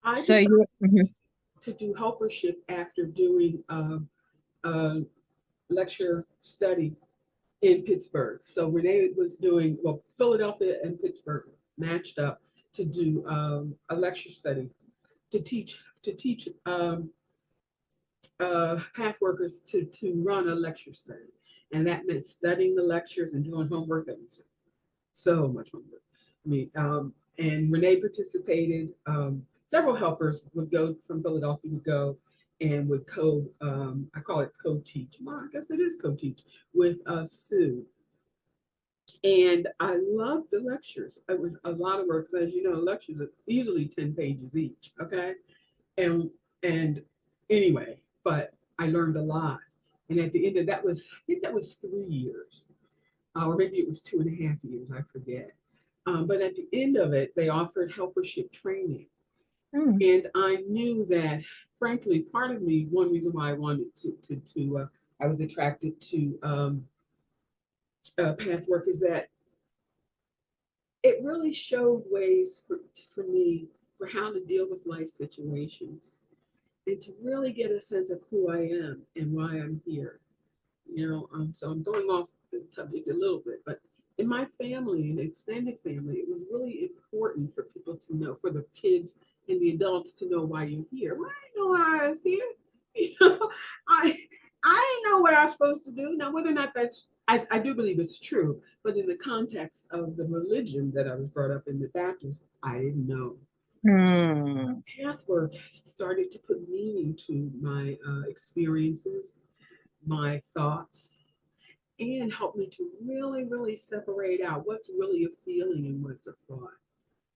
I So decided you, mhm. to do helpership after doing a lecture study in Pittsburgh. So Renee was doing, well, Philadelphia and Pittsburgh matched up to do a lecture study to teach path workers to run a lecture study, and that meant studying the lectures and doing homework. That was so much homework. And Renee participated. Several helpers would go from Philadelphia would go and would I call it co-teach. Well, I guess it is co-teach with Sue. And I loved the lectures. It was a lot of work because, as you know, lectures are easily 10 pages each. Okay, and and anyway, but I learned a lot. And at the end of that was, I think that was 3 years, or maybe it was 2.5 years, I forget. But at the end of it, they offered helpership training. Mm. And I knew that, frankly, part of me, one reason why I wanted I was attracted to Pathwork is that it really showed ways for me for how to deal with life situations and to really get a sense of who I am and why I'm here. So I'm going off the subject a little bit, but in my family and extended family, it was really important for people to know, for the kids and the adults to know why you're here. Well, I know why I was here. You know, I I know what I'm supposed to do. Now, whether or not I do believe it's true, but in the context of the religion that I was brought up in, the Baptist, I didn't know. Mm. Pathwork started to put meaning to my experiences, my thoughts, and help me to really, really separate out what's really a feeling and what's a thought.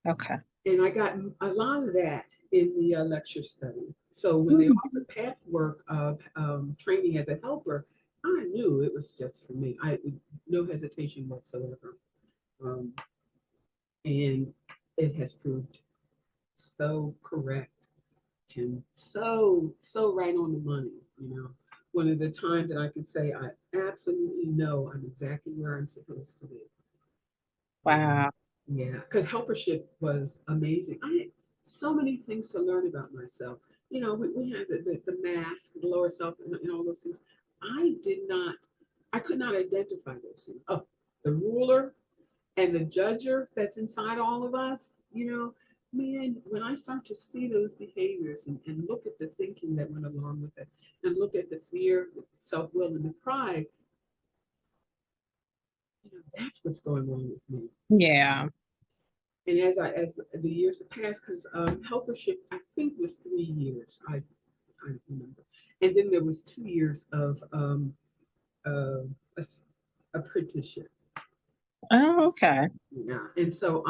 Okay. And I got a lot of that in the lecture study. So when they Mm. offered Pathwork training as a helper, I knew it was just for me. I no hesitation whatsoever, um, and it has proved so correct and so right on the money. One of the times that I could say I absolutely know I'm exactly where I'm supposed to be. Wow. Yeah, because helpership was amazing. I had so many things to learn about myself. We had the mask, the lower self, and all those things. I did not, I could not identify those things. Oh, the ruler and the judger that's inside all of us, man, when I start to see those behaviors and look at the thinking that went along with it, and look at the fear, the self will, and the pride, that's what's going on with me. Yeah. And as the years have passed, because helpership I think was 3 years, I don't remember, and then there was 2 years of uh, apprenticeship. Oh, okay. Yeah, and so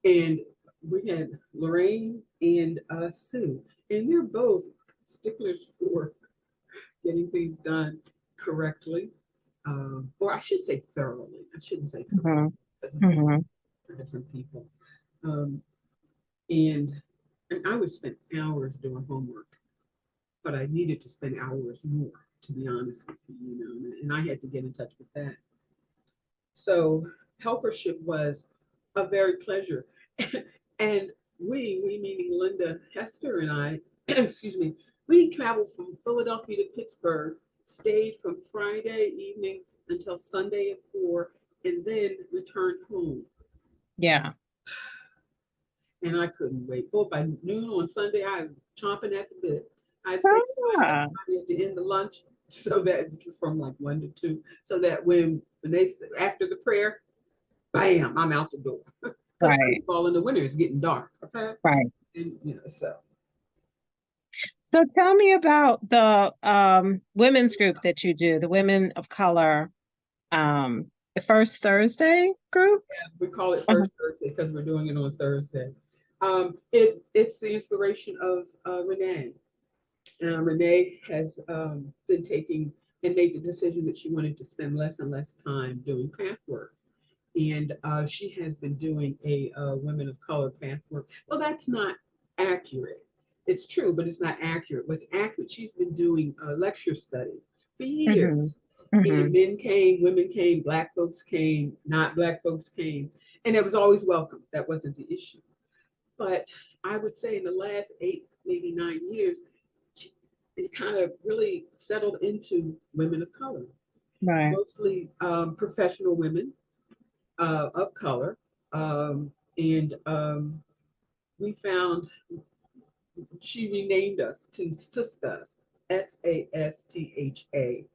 and we had Lorraine and Sue, and they're both sticklers for getting things done correctly, or I should say thoroughly. I shouldn't say correct Hmm. because it's Hmm. for different people. Um, and and I would spend hours doing homework, but I needed to spend hours more, to be honest with you, and I had to get in touch with that. So helpership was a very pleasure. And we meaning Linda Hester and I, excuse me, we traveled from Philadelphia to Pittsburgh, stayed from Friday evening until Sunday at 4, and then returned home. Yeah. And I couldn't wait. Oh, by noon on Sunday, I was chomping at the bit. I'd say goodbye to Ah, everybody at the end of lunch, so that from like 1 to 2, so that when they after the prayer, bam, I'm out the door. Because first right. of all, in the winter it's getting dark. Okay, Right. and so So tell me about the women's group that you do, the Women of Color, the First Thursday group. yeah, we call it Uh-huh. First Thursday because we're doing it on Thursday. It's the inspiration of Renee. Renee has been taking and made the decision that she wanted to spend less and less time doing path work. And she has been doing a women of color path work. Well, that's not accurate. It's true, but it's not accurate. What's accurate, she's been doing a lecture study for Hmm. years. And Hmm. men came, women came, black folks came, not black folks came. And it was always welcome. That wasn't the issue. But I would say in the last 8, maybe 9 years, it's kind of really settled into women of color, Right. mostly professional women of color. And we found she renamed us to sisters, SASTHA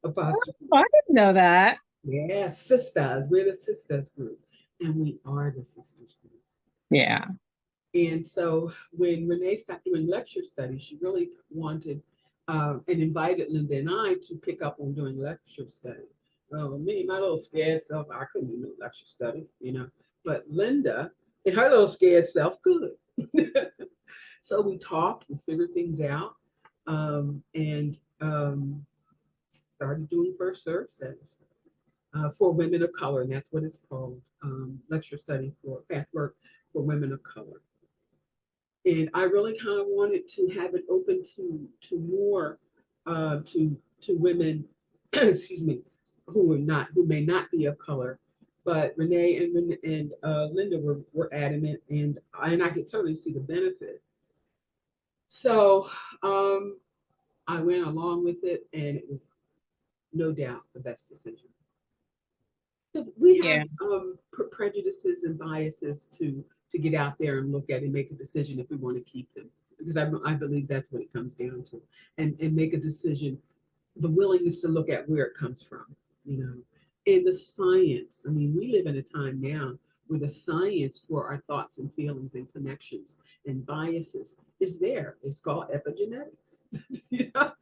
apostrophe. Oh, I didn't know that. Yeah, sisters. We're the sisters group, and we are the sisters group. Yeah. And so when Renee started doing lecture studies, she really wanted and invited Linda and I to pick up on doing lecture study. Well, me, my little scared self, I couldn't do no lecture study, you know. But Linda, and her little scared self, could. So we talked, we figured things out, and started doing first serve studies for women of color, and that's what it's called, lecture study for Pathwork for women of color. And I really kind of wanted to have it open to more to women, excuse me, who may not be of color. But Renee and Linda were adamant, and I could certainly see the benefit. So I went along with it, and it was no doubt the best decision. Because we have Yeah. prejudices and biases to get out there and look at and make a decision if we want to keep them. Because I believe that's what it comes down to, and make a decision, the willingness to look at where it comes from, you know, and the science. I mean, we live in a time now where the science for our thoughts and feelings and connections and biases is there. It's called epigenetics, you know?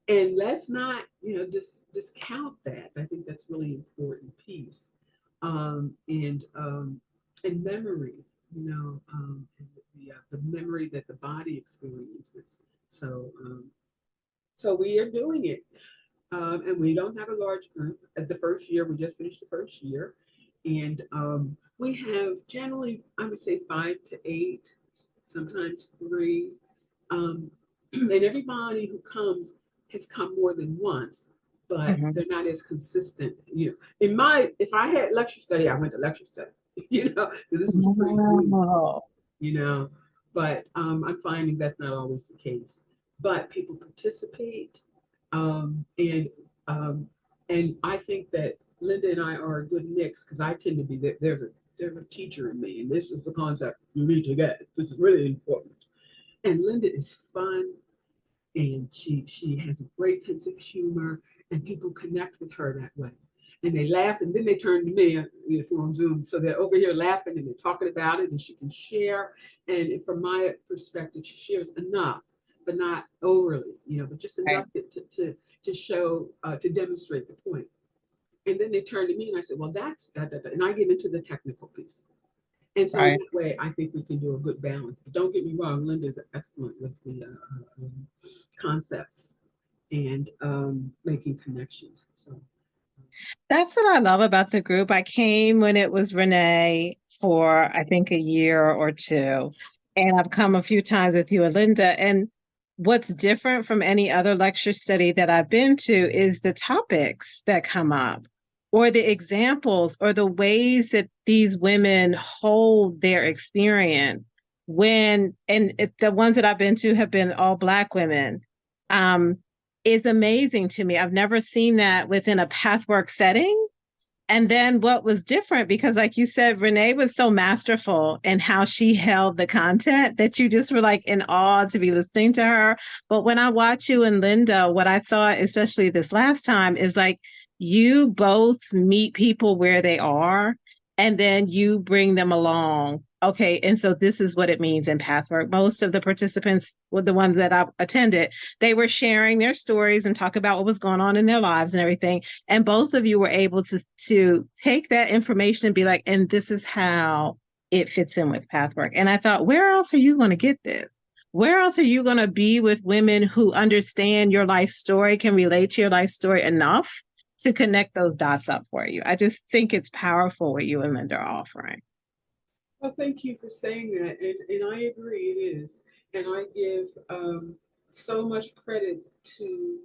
And let's not, you know, just discount that. I think that's really important piece. And memory, you know, and the memory that the body experiences. So so we are doing it. And we don't have a large group. At the first year, we just finished the first year. And we have generally, I would say 5 to 8, sometimes 3. And everybody who comes has come more than once, but Mhm. they're not as consistent. You know, if I had lecture study, I went to lecture study, you know, because this was pretty soon, Oh, you know. But I'm finding that's not always the case. But people participate, um, and um, and I think that Linda and I are a good mix because I tend to be there's a teacher in me, and this is the concept you need to get. This is really important. And Linda is fun, and she has a great sense of humor, and people connect with her that way. And they laugh, and then they turn to me if we're on Zoom. So they're over here laughing and they're talking about it, and she can share. And from my perspective, she shares enough, but not overly, you know, but just right, enough to show to demonstrate the point. And then they turn to me, and I said, "Well, that's that," and I get into the technical piece. And so in right. that way, I think we can do a good balance. But don't get me wrong, Linda is excellent with the concepts and making connections. So That's what I love about the group. I came when it was Renee for, I think, a year or two. And I've come a few times with you and Linda. And what's different from any other lecture study that I've been to is the topics that come up, or the examples, or the ways that these women hold their experience the ones that I've been to have been all Black women. Um, is amazing to me. I've never seen that within a pathwork setting. And then what was different, because like you said, Renee was so masterful in how she held the content that you just were like in awe to be listening to her. But when I watch you and Linda, what I thought, especially this last time, is like you both meet people where they are and then you bring them along. Okay, and so this is what it means in pathwork. Most of the participants, with the ones that I attended, they were sharing their stories and talk about what was going on in their lives and everything. And both of you were able to take that information and be like, and this is how it fits in with pathwork. And I thought, where else are you going to get this? Where else are you going to be with women who understand your life story, can relate to your life story enough to connect those dots up for you? I just think it's powerful what you and Linda are offering. well, thank you for saying that. And I agree, it is. And I give so much credit to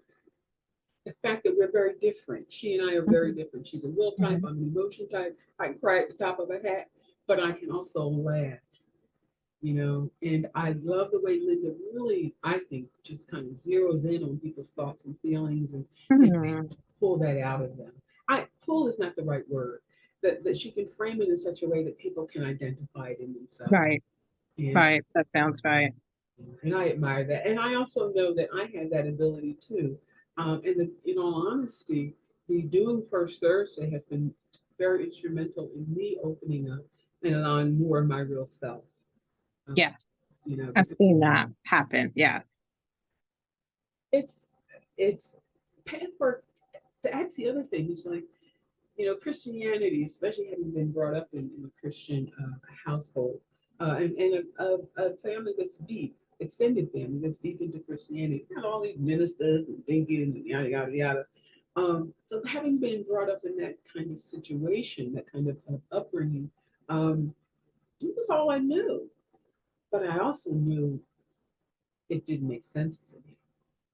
the fact that we're very different. She and I are very Mhm. different. She's a will type, Mhm. I'm an emotion type. I can cry at the top of a hat, but I can also laugh. you know, and I love the way Linda really, I think, just kind of zeroes in on people's thoughts and feelings and Mhm. pull that out of them. Pull is not the right word. That she can frame it in such a way that people can identify it in themselves. Right, And right. That sounds right. I admire that. And I also know that I have that ability too. In all honesty, the Doing First Thursday has been very instrumental in me opening up and allowing more of my real self. Um, Yes, you know, I've because seen that happen. Yes. it's it's pathwork. That's the other thing. It's like, you know, Christianity, especially having been brought up in a Christian household, and a family that's deep, extended family that's deep into Christianity, not all these ministers and deacons and yada yada yada. So having been brought up in that kind of situation, that kind of upbringing, um, it was all I knew. But I also knew it didn't make sense to me.